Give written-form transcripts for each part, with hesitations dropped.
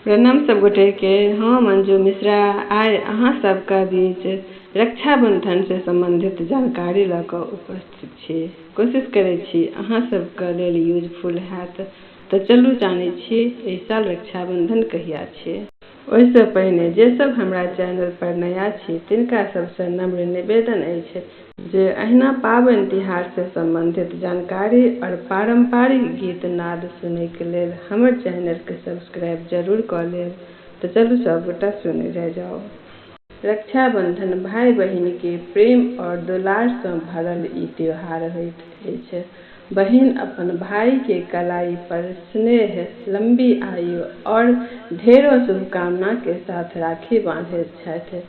प्रणाम सब गोटे के। हम मंजू मिश्रा आइ अहाँ सबके बीच रक्षाबंधन से संबंधित जानकारी लऽ कऽ उपस्थित छी। कोशिश करै छी अहाँ सबके लेल यूजफुल हैत। तऽ चलू जानै छी एहि साल रक्षाबंधन कहिया छै। ओहिसँ पहिने जे सब हमरा चैनल पर नया छी तिनका सबसँ नम्र निवेदन अछि जे अहिना पाबनि तिहार से संबंधित जानकारी और पारंपरिक गीत नाद सुनैके लेल हमर चैनलके सब्सक्राइब जरूर कऽ लेब। तऽ चलू सबगोटा सुनै रह जाओ। रक्षाबंधन भाई बहिन के प्रेम और दुलारसँ भरल ई त्योहार होइत अछि। बहिन अपन भाई के कलाई पर स्नेह, लंबी आयु और ढेरों शुभकामना के साथ राखी बांधैत छथि।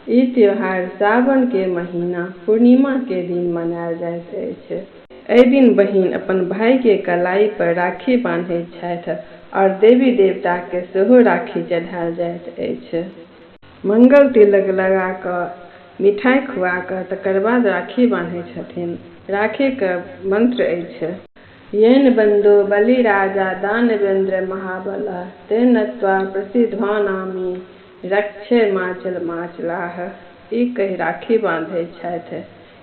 ई त्योहार सावन के महीना पूर्णिमा के दिन मनायल जाइत अछि। एहि दिन बहिन अपन भाई के कलाई पर राखी बांधैत छथि और देवी देवता के सेहो राखी चढ़ायल जाइत अछि। मंगल तिलक लगा कऽ मिठाई खुआ कऽ तकर बाद राखी बांधैत छथिन। राखी के मंत्र अछि येन बंधो बलि राजा दानवेंद्र महाबला तेन नत्वा प्रसिद्ध्वानामि रक्षे माचल माचलाह। ई कहि राखी बांधैत छथि।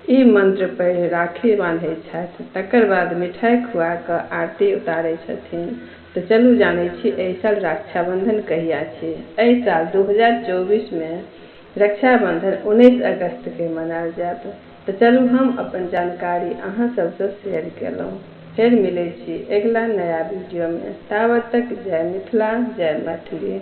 ई मंत्र पढ़ि राखी बांधैत छथि तकर बाद मिठाई खुआ कऽ आरती उतारै छथिन। तऽ चलू जानै छी एहि साल रक्षाबंधन कहिया छै। एहि साल 2024 में रक्षाबंधन 19 अगस्त के मनायल जायत। तऽ चलू हम अपन जानकारी अहाँ सबसँ शेयर केलहुँ। फेर मिलै छी अगिला नया वीडियो में। ताबत तक जय मिथिला जय मैथिली।